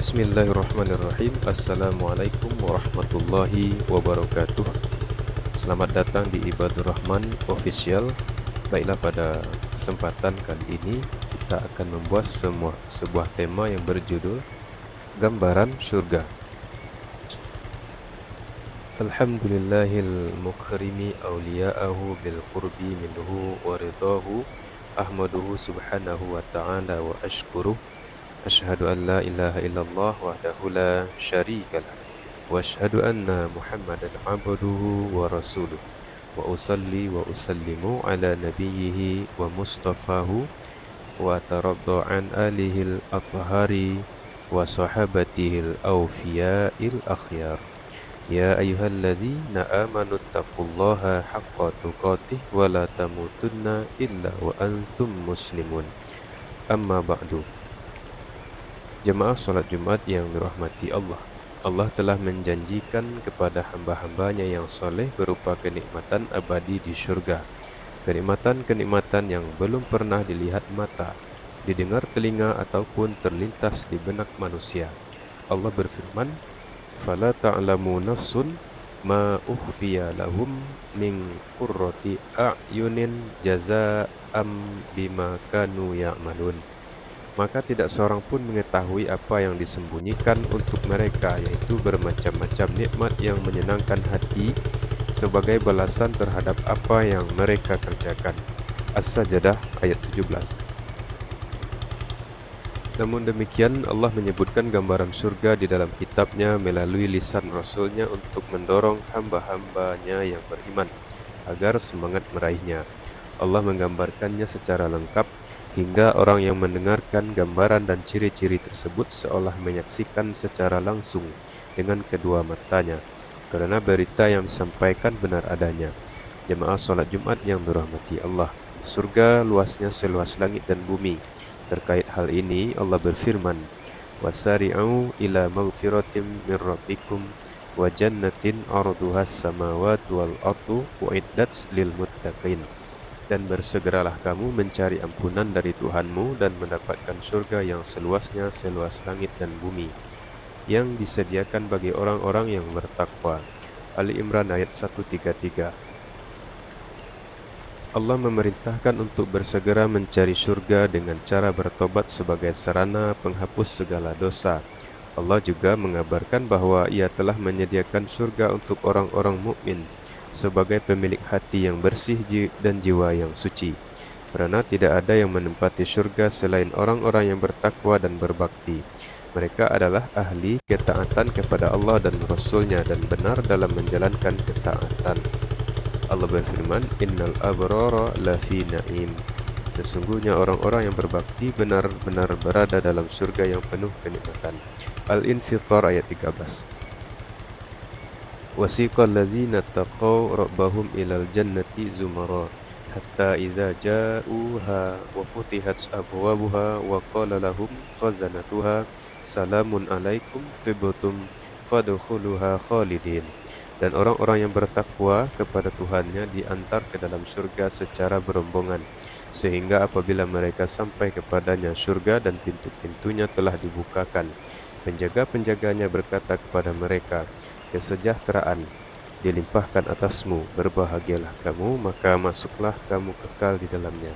Bismillahirrahmanirrahim. Assalamualaikum warahmatullahi wabarakatuh. Selamat datang di Ibadur Rahman Official. Baiklah, pada kesempatan kali ini kita akan membuat sebuah tema yang berjudul Gambaran Surga. Alhamdulillahil mukrimi awliya'ahu bil qurbi minhu wa ridahu, ahmaduhu subhanahu wa ta'ala wa ashkuruh. Asyhadu an la ilaha illallah wahdahu la syarikalah wa asyhadu anna Muhammadan abduhu wa rasuluh wa usalli wa usallimu ala nabiyhi wa mustafahu wa taraddu an alihil athhari wa sahabatihil awfiya'il akhyar. Ya ayyuhalladzina amanu taqullaha haqqa tuqatih wa la tamutunna illa wa antum muslimun. Amma ba'du. Jemaah salat Jumat yang dirahmati Allah. Allah telah menjanjikan kepada hamba-hambanya yang soleh berupa kenikmatan abadi di syurga. Kenikmatan-kenikmatan yang belum pernah dilihat mata, didengar telinga ataupun terlintas di benak manusia. Allah berfirman, "Fala ta'lamu nafsun ma ukhfiya lahum min qurrati a'yunin jazaa'an bima kanu ya'malun." Maka tidak seorang pun mengetahui apa yang disembunyikan untuk mereka, yaitu bermacam-macam nikmat yang menyenangkan hati sebagai balasan terhadap apa yang mereka kerjakan. As-Sajdah ayat 17. Namun demikian, Allah menyebutkan gambaran surga di dalam kitabnya melalui lisan Rasulnya untuk mendorong hamba-hambanya yang beriman agar semangat meraihnya. Allah menggambarkannya secara lengkap hingga orang yang mendengarkan gambaran dan ciri-ciri tersebut seolah menyaksikan secara langsung dengan kedua matanya, karena berita yang disampaikan benar adanya. Jemaah salat Jumat yang dirahmati Allah, surga luasnya seluas langit dan bumi. Terkait hal ini Allah berfirman, "Wasari'u ila maghfiratin min rabbikum wa jannatin 'arduhas samawati wal ardu uiddat lil muttaqin." Dan bersegeralah kamu mencari ampunan dari Tuhanmu dan mendapatkan surga yang seluasnya seluas langit dan bumi, yang disediakan bagi orang-orang yang bertakwa. Ali Imran ayat 133. Allah memerintahkan untuk bersegera mencari surga dengan cara bertobat sebagai sarana penghapus segala dosa. Allah juga mengabarkan bahwa Ia telah menyediakan surga untuk orang-orang mukmin sebagai pemilik hati yang bersih dan jiwa yang suci, karena tidak ada yang menempati surga selain orang-orang yang bertakwa dan berbakti. Mereka adalah ahli ketaatan kepada Allah dan Rasul-Nya dan benar dalam menjalankan ketaatan. Allah berfirman, "Innal abrara lafi na'im." Sesungguhnya orang-orang yang berbakti benar-benar berada dalam surga yang penuh kenikmatan. Al-Infitar ayat 13. Wasiqal ladzina taqaw rabbahum ilal jannati zumara hatta idza ja'uha wa futihat abwabuha wa qala lahum khazanatuha salamun alaikum tibtum fadkhuluha khalidin. Dan orang-orang yang bertakwa kepada Tuhannya diantar ke dalam surga secara berombongan, sehingga apabila mereka sampai kepadanya surga dan pintu-pintunya telah dibukakan, penjaga-penjaganya berkata kepada mereka, "Kesejahteraan dilimpahkan atasmu, berbahagialah kamu, maka masuklah kamu kekal di dalamnya."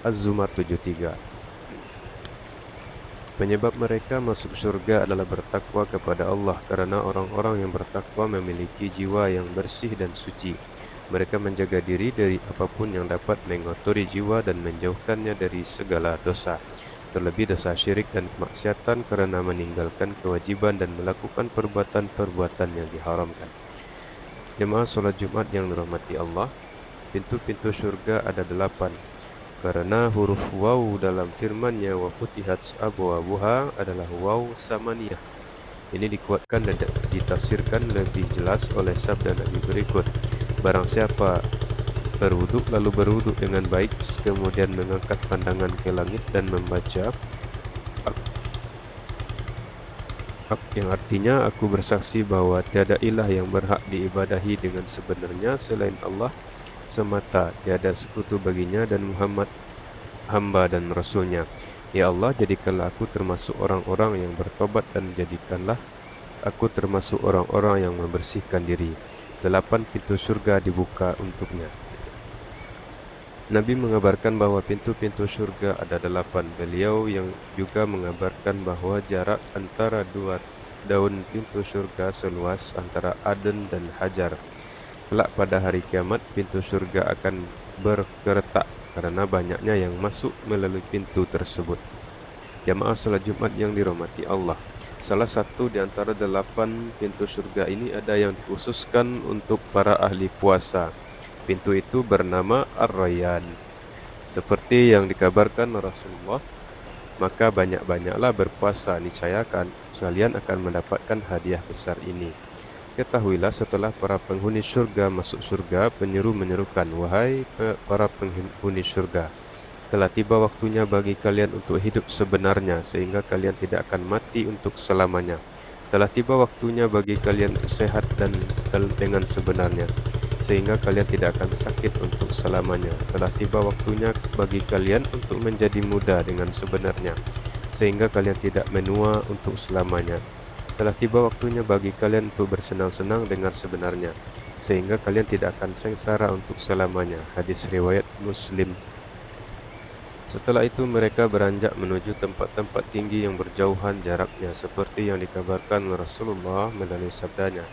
Az-Zumar 73. Penyebab mereka masuk surga adalah bertakwa kepada Allah, karena orang-orang yang bertakwa memiliki jiwa yang bersih dan suci. Mereka menjaga diri dari apapun yang dapat mengotori jiwa dan menjauhkannya dari segala dosa, terlebih dosa syirik dan kemaksiatan, karena meninggalkan kewajiban dan melakukan perbuatan-perbuatan yang diharamkan. Jemaah salat Jumat yang dirahmati Allah, pintu-pintu surga ada 8, karena huruf waw dalam firman-Nya wa futihat abwabuha adalah waw samaniyah. Ini dikuatkan dan ditafsirkan lebih jelas oleh sabda Nabi berikut, "Barang siapa berwuduk lalu berwuduk dengan baik, kemudian mengangkat pandangan ke langit dan membaca yang artinya, aku bersaksi bahwa tiada ilah yang berhak diibadahi dengan sebenarnya selain Allah semata, tiada sekutu baginya, dan Muhammad hamba dan Rasul-Nya. Ya Allah, jadikanlah aku termasuk orang-orang yang bertobat dan jadikanlah aku termasuk orang-orang yang membersihkan diri. 8 pintu surga dibuka untuknya. Nabi mengabarkan bahwa pintu-pintu surga ada 8. Beliau yang juga mengabarkan bahwa jarak antara dua daun pintu surga seluas antara Aden dan Hajar. Kelak pada hari kiamat, pintu surga akan bergeretak karena banyaknya yang masuk melalui pintu tersebut. Jamaah salat Jumat yang dirahmati Allah, salah satu di antara 8 pintu surga ini ada yang dikhususkan untuk para ahli puasa. Pintu itu bernama Ar-Rayyan. Seperti yang dikabarkan Rasulullah, maka banyak-banyaklah berpuasa, niscaya kalian akan mendapatkan hadiah besar ini. Ketahuilah, setelah para penghuni surga masuk surga, penyeru menyerukan, wahai para penghuni surga, telah tiba waktunya bagi kalian untuk hidup sebenarnya, sehingga kalian tidak akan mati untuk selamanya. Telah tiba waktunya bagi kalian untuk sehat dan dengan sebenarnya, sehingga kalian tidak akan sakit untuk selamanya. Telah tiba waktunya bagi kalian untuk menjadi muda dengan sebenarnya, sehingga kalian tidak menua untuk selamanya. Telah tiba waktunya bagi kalian untuk bersenang-senang dengan sebenarnya, sehingga kalian tidak akan sengsara untuk selamanya. Hadis riwayat Muslim. Setelah itu mereka beranjak menuju tempat-tempat tinggi yang berjauhan jaraknya, seperti yang dikabarkan Rasulullah melalui sabdanya,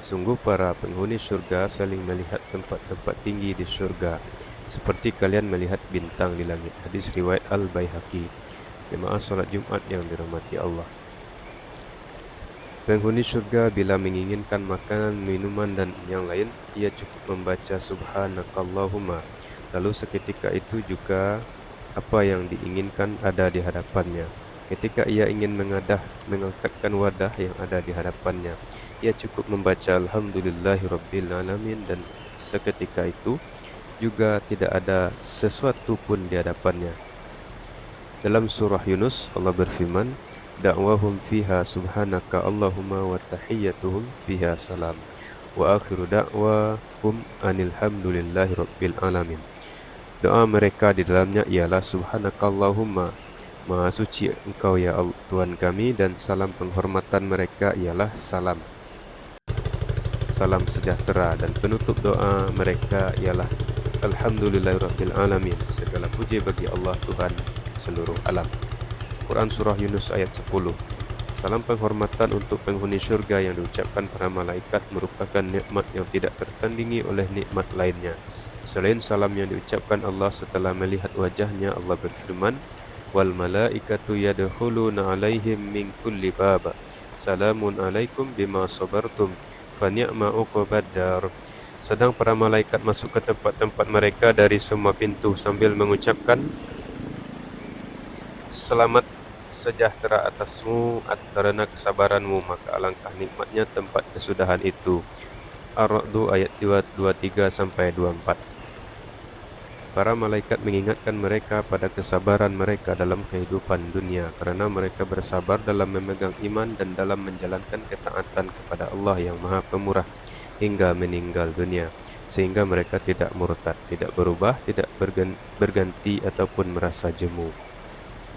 sungguh para penghuni surga saling melihat tempat-tempat tinggi di surga, seperti kalian melihat bintang di langit. Hadis riwayat Al-Baihaqi. Jemaah salat Jumat yang dirahmati Allah, penghuni surga bila menginginkan makanan, minuman dan yang lain, ia cukup membaca Subhanakallahumma, lalu seketika itu juga apa yang diinginkan ada di hadapannya. Ketika ia ingin mengangkatkan wadah yang ada di hadapannya, ia cukup membaca Alhamdulillahirabbil alamin, dan seketika itu juga tidak ada sesuatu pun di hadapannya. Dalam surah Yunus, Allah berfirman, da'wahum fiha subhanaka Allahumma wa tahiyyatuhum fiha salam wa akhiru da'wahum anilhamdulillahirabbil alamin. Doa mereka di dalamnya ialah Subhanakallahumma, Maha suci Engkau ya Allah, Tuhan kami, dan salam penghormatan mereka ialah salam sejahtera, dan penutup doa mereka ialah Alhamdulillahirabbil alamin. Segala puji bagi Allah, Tuhan seluruh alam. Quran Surah Yunus ayat 10. Salam penghormatan untuk penghuni surga yang diucapkan para malaikat merupakan nikmat yang tidak tertandingi oleh nikmat lainnya. Selain salam yang diucapkan Allah setelah melihat wajahnya, Allah berfirman, wal malaikatu yadkhuluna alaihim min kulli bab, salamun alaikum bima sabartum fa ni'ma uqbad dar. Sedang para malaikat masuk ke tempat-tempat mereka dari semua pintu sambil mengucapkan, selamat sejahtera atasmu karena kesabaranmu, maka alangkah nikmatnya tempat kesudahan itu. Ar-Ra'd ayat 23 sampai 24. Para malaikat mengingatkan mereka pada kesabaran mereka dalam kehidupan dunia, karena mereka bersabar dalam memegang iman dan dalam menjalankan ketaatan kepada Allah yang Maha Pemurah hingga meninggal dunia, sehingga mereka tidak murtad, tidak berubah, tidak berganti ataupun merasa jemu.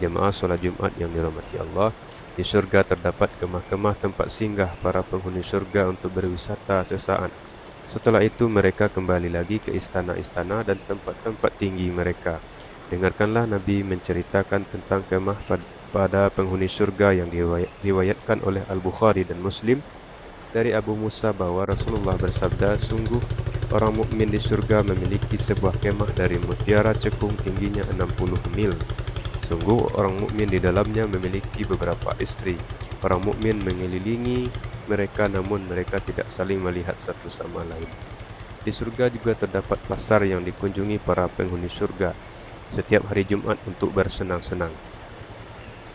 Jemaah salat Jumat yang dirahmati Allah, di surga terdapat kemah-kemah tempat singgah para penghuni surga untuk berwisata sesaat. Setelah itu mereka kembali lagi ke istana-istana dan tempat-tempat tinggi mereka. Dengarkanlah Nabi menceritakan tentang kemah pada penghuni surga yang diriwayatkan oleh Al-Bukhari dan Muslim dari Abu Musa bahwa Rasulullah bersabda, sungguh orang mukmin di surga memiliki sebuah kemah dari mutiara cekung tingginya 60 mil. Sungguh orang mukmin di dalamnya memiliki beberapa istri. Orang mukmin mengelilingi mereka, namun mereka tidak saling melihat satu sama lain. Di surga juga terdapat pasar yang dikunjungi para penghuni surga setiap hari Jumat untuk bersenang-senang.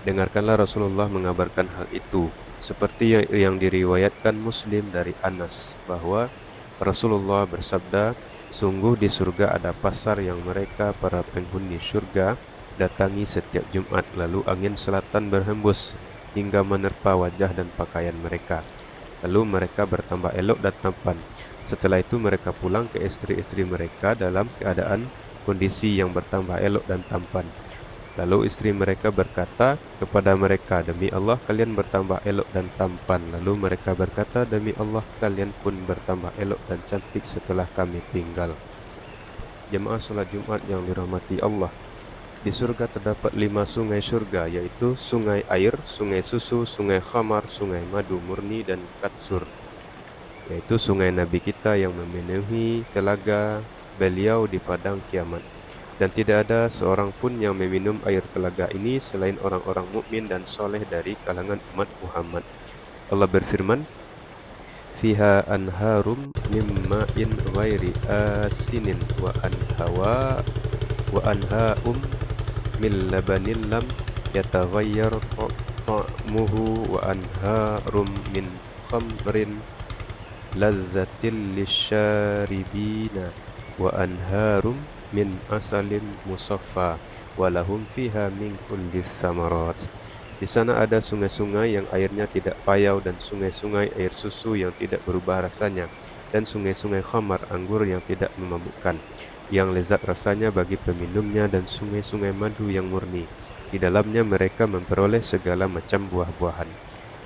Dengarkanlah Rasulullah mengabarkan hal itu, seperti yang diriwayatkan Muslim dari Anas, bahwa Rasulullah bersabda, sungguh di surga ada pasar yang mereka para penghuni surga datangi setiap Jumat, lalu angin selatan berhembus hingga menerpa wajah dan pakaian mereka. Lalu mereka bertambah elok dan tampan. Setelah itu mereka pulang ke istri-istri mereka dalam keadaan kondisi yang bertambah elok dan tampan. Lalu istri mereka berkata kepada mereka, "Demi Allah kalian bertambah elok dan tampan." Lalu mereka berkata, "Demi Allah kalian pun bertambah elok dan cantik setelah kami tinggal." Jemaah salat Jumat yang dirahmati Allah, di surga terdapat 5 sungai surga, yaitu sungai air, sungai susu, sungai khamar, sungai madu murni, dan katsur, yaitu sungai Nabi kita yang memenuhi telaga beliau di padang kiamat. Dan tidak ada seorang pun yang meminum air telaga ini selain orang-orang mukmin dan soleh dari kalangan umat Muhammad. Allah berfirman, "Fiha anharum mimma in ghairi asinin wa anhaum min labanin lam yataghayyar ta'muhu wa anharum min khamrin lazzatil lisyaribina wa anharum min asalin musaffa walahum fiha min kullis samarat." Di sana ada sungai-sungai yang airnya tidak payau dan sungai-sungai air susu yang tidak berubah rasanya, dan sungai-sungai khamar anggur yang tidak memabukkan, yang lezat rasanya bagi peminumnya, dan sungai-sungai madu yang murni. Di dalamnya mereka memperoleh segala macam buah-buahan.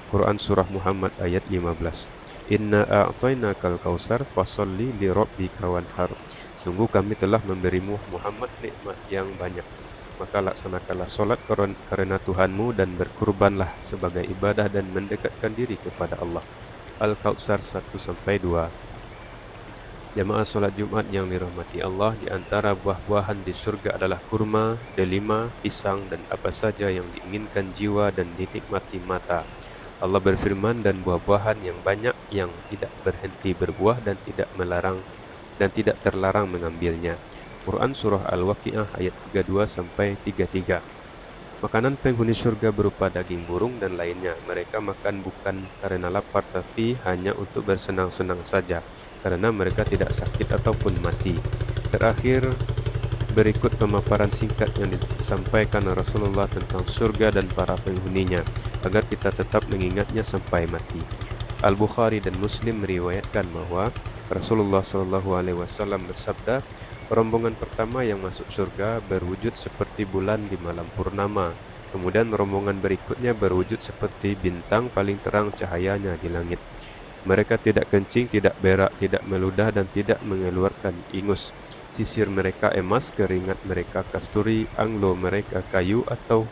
Quran Surah Muhammad ayat 15. Inna a'tainakal kausar fasalli li rabbika wanhar. Sungguh kami telah memberimu Muhammad nikmat yang banyak, maka laksanakanlah solat karena Tuhanmu dan berkurbanlah sebagai ibadah dan mendekatkan diri kepada Allah. Al-Kautsar 1-2. Jamaah solat Jumat yang dirahmati Allah, di antara buah-buahan di surga adalah kurma, delima, pisang, dan apa saja yang diinginkan jiwa dan dinikmati mata. Allah berfirman, "Dan buah-buahan yang banyak yang tidak berhenti berbuah dan tidak terlarang mengambilnya." Quran Surah Al-Waqi'ah ayat 32-33. Makanan penghuni surga berupa daging burung dan lainnya. Mereka makan bukan karena lapar, tapi hanya untuk bersenang-senang saja, karena mereka tidak sakit ataupun mati. Terakhir, berikut pemaparan singkat yang disampaikan Rasulullah tentang surga dan para penghuninya, agar kita tetap mengingatnya sampai mati. Al-Bukhari dan Muslim meriwayatkan bahwa Rasulullah SAW bersabda, "Rombongan pertama yang masuk surga berwujud seperti bulan di malam purnama. Kemudian rombongan berikutnya berwujud seperti bintang paling terang cahayanya di langit. Mereka tidak kencing, tidak berak, tidak meludah, dan tidak mengeluarkan ingus. Sisir mereka emas, keringat mereka kasturi, anglo mereka kayu atau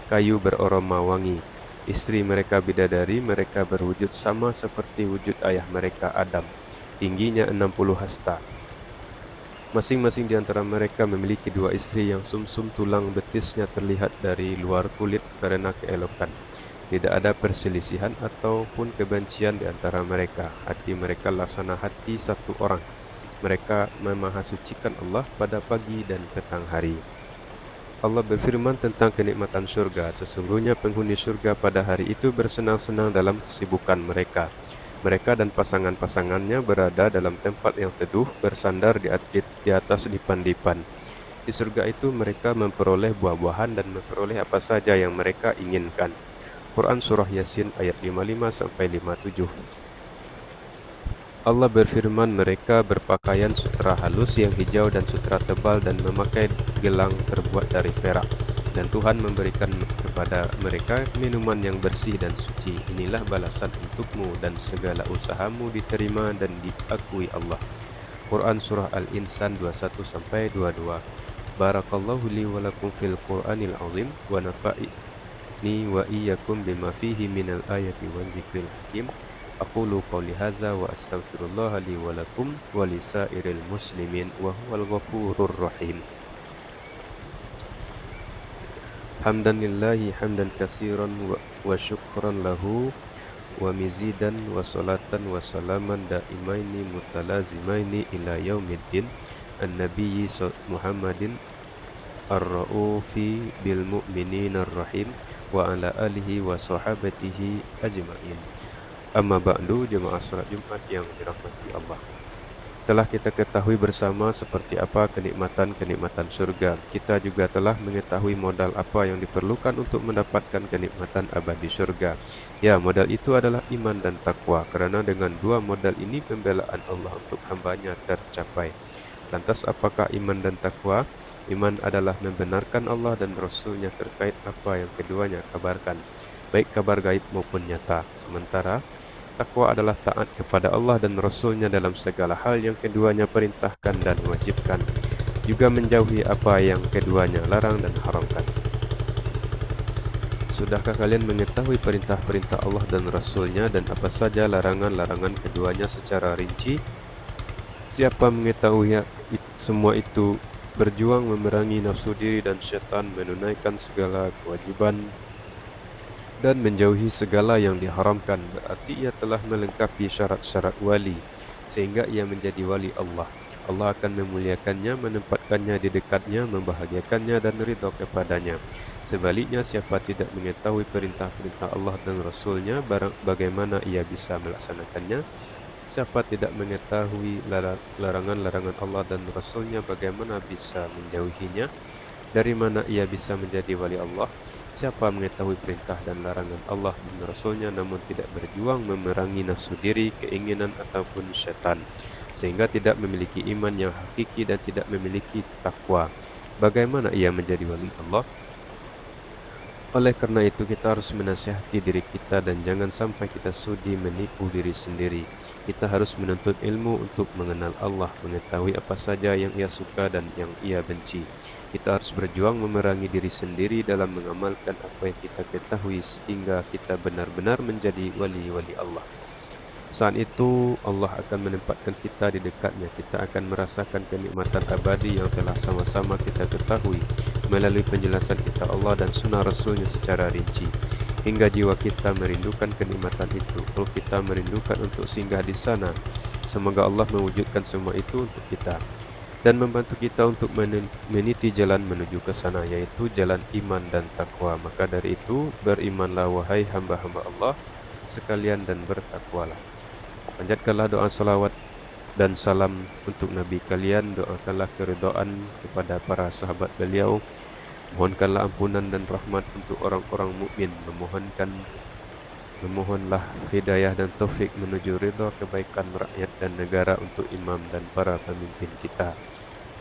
kayu beraroma wangi. Istri mereka bidadari, mereka berwujud sama seperti wujud ayah mereka Adam. Tingginya 60 hasta. Masing-masing di antara mereka memiliki 2 istri yang sumsum tulang betisnya terlihat dari luar kulit karena keelokan. Tidak ada perselisihan ataupun kebencian di antara mereka. Hati mereka laksana hati satu orang. Mereka memahasucikan Allah pada pagi dan petang hari." Allah berfirman tentang kenikmatan surga, "Sesungguhnya penghuni surga pada hari itu bersenang-senang dalam kesibukan mereka. Mereka dan pasangan-pasangannya berada dalam tempat yang teduh, bersandar di atas dipan-dipan. Di surga itu mereka memperoleh buah-buahan dan memperoleh apa saja yang mereka inginkan." Quran Surah Yasin ayat 55-57. Allah berfirman, "Mereka berpakaian sutra halus yang hijau dan sutra tebal dan memakai gelang terbuat dari perak. Dan Tuhan memberikan kepada mereka minuman yang bersih dan suci. Inilah balasan untukmu dan segala usahamu diterima dan diakui Allah." Quran Surah Al-Insan 21-22. Barakallahu li wa lakum fil Qur'anil azim wa nafa'ini wa iyyakum bima fihi minal ayati wa zikril hakim. Aqulu qawli hadza wa astaghfirullah li wa lakum wa lisairil muslimin wa huwal ghafurur rahim. Hamdan lillahi hamdan katsiran wa syukran lahu wa mizidan wa salatan wa salaman daimaini mutalazimaini ila yaumiddin an-nabiyyi Muhammadin ar-ra'ufi bil mu'minina ar-rahim wa ala alihi wa sahabatihi ajma'in. Amma ba'du, jemaah salat Jumat yang dirahmati Allah. Telah kita ketahui bersama seperti apa kenikmatan-kenikmatan surga. Kita juga telah mengetahui modal apa yang diperlukan untuk mendapatkan kenikmatan abadi surga. Ya, modal itu adalah iman dan takwa, karena dengan 2 modal ini pembelaan Allah untuk hambanya tercapai. Lantas apakah iman dan takwa? Iman adalah membenarkan Allah dan Rasul-Nya terkait apa yang keduanya kabarkan, baik kabar gaib maupun nyata. Sementara takwa adalah taat kepada Allah dan Rasul-Nya dalam segala hal yang keduanya perintahkan dan wajibkan, juga menjauhi apa yang keduanya larang dan haramkan. Sudahkah kalian mengetahui perintah-perintah Allah dan Rasul-Nya dan apa saja larangan-larangan keduanya secara rinci? Siapa mengetahui semua itu, berjuang memerangi nafsu diri dan syaitan, menunaikan segala kewajiban dan menjauhi segala yang diharamkan, berarti ia telah melengkapi syarat-syarat wali, sehingga ia menjadi wali Allah. Allah akan memuliakannya, menempatkannya di dekatnya, membahagiakannya dan ridha kepadanya. Sebaliknya, siapa tidak mengetahui perintah-perintah Allah dan Rasul-Nya, bagaimana ia bisa melaksanakannya? Siapa tidak mengetahui larangan-larangan Allah dan Rasul-Nya, bagaimana bisa menjauhinya? Dari mana ia bisa menjadi wali Allah? Siapa mengetahui perintah dan larangan Allah dan Rasul-Nya namun tidak berjuang memerangi nafsu diri, keinginan ataupun syaitan, sehingga tidak memiliki iman yang hakiki dan tidak memiliki takwa, bagaimana ia menjadi wali Allah? Oleh karena itu kita harus menasihati diri kita dan jangan sampai kita sudi menipu diri sendiri. Kita harus menuntut ilmu untuk mengenal Allah, mengetahui apa saja yang ia suka dan yang ia benci. Kita harus berjuang memerangi diri sendiri dalam mengamalkan apa yang kita ketahui sehingga kita benar-benar menjadi wali-wali Allah. Saat itu Allah akan menempatkan kita di dekatnya. Kita akan merasakan kenikmatan abadi yang telah sama-sama kita ketahui melalui penjelasan kitab Allah dan sunnah Rasulnya secara rinci, hingga jiwa kita merindukan kenikmatan itu. Roh kita merindukan untuk singgah di sana. Semoga Allah mewujudkan semua itu untuk kita dan membantu kita untuk meniti jalan menuju ke sana, yaitu jalan iman dan takwa. Maka dari itu, berimanlah wahai hamba-hamba Allah sekalian dan bertakwalah. Panjatkanlah doa salawat dan salam untuk Nabi kalian, doakanlah keridhaan kepada para sahabat beliau, mohonkanlah ampunan dan rahmat untuk orang-orang mukmin, memohonlah hidayah dan taufik menuju ridha kebaikan rakyat dan negara untuk imam dan para pemimpin kita.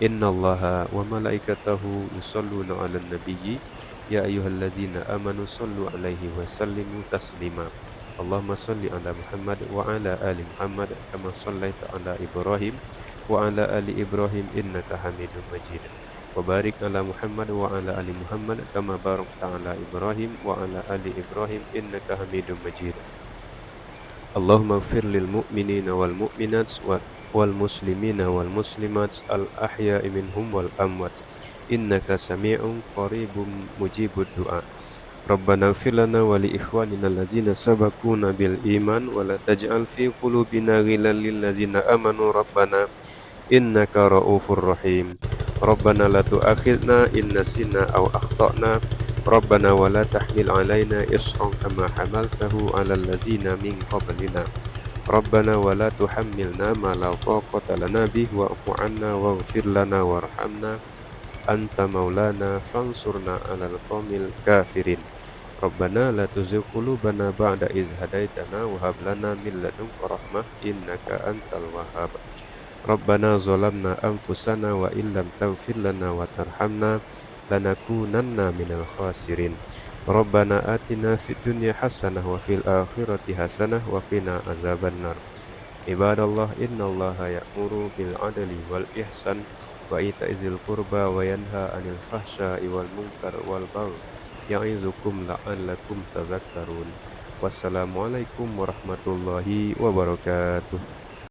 Innallaha wa malaikatahu yusholluna 'alan nabiyyi ya ayyuhalladzina amanu shallu 'alaihi wa sallimu taslima. Allahumma salli ala Muhammad wa ala ali Muhammad kama shallaita ala Ibrahim wa ala ali Ibrahim innaka Hamidum Majid. Wa barik ala Muhammad wa ala ali Muhammad kama barakta ala Ibrahim wa ala ali Ibrahim innaka Hamidum Majid. Allahumma ighfir lil mu'minina wal mu'minat wal muslimina wal muslimat al ahya'i minhum wal amwat innaka sami'un qaribun mujibud du'a. Rabbana ighfir lana wa li ikhwanina allazina sabaquna bil iman wa la taj'al fi qulubina ghillan lil ladzina amanu rabbana innaka ra'ufur rahim. Rabbana la tu'akhidna in nasina aw akhtana. Rabbana wa la tahmil 'alaina isran kama hamaltahu 'alal ladzina min qablina. Rabbana wa la tuhammilna ma la taqata lana bihi wa'fu 'anna waghfir lana warhamna anta maulana fansurna 'alal qaumil kafirin. Rabbana la tuzigh qulubana ba'da idh hadaitana wa hab lana min ladunka rahmah innaka antal wahhab. Rabbana zalamna anfusana wa illam taghfir lana wa tarhamna lanakunanna minal khasirin. Rabbana atina fid dunya hasanah wa fil akhirati hasanah wa qina azabannar. Ibadallah innallaha ya'muru bil adli wal ihsan wa ita'izil qurba wa yanha 'anil fahsya'i wal munkar wal baghi ya'izukum la'allakum tadhakkarun. Wassalamualaikum warahmatullahi wabarakatuh.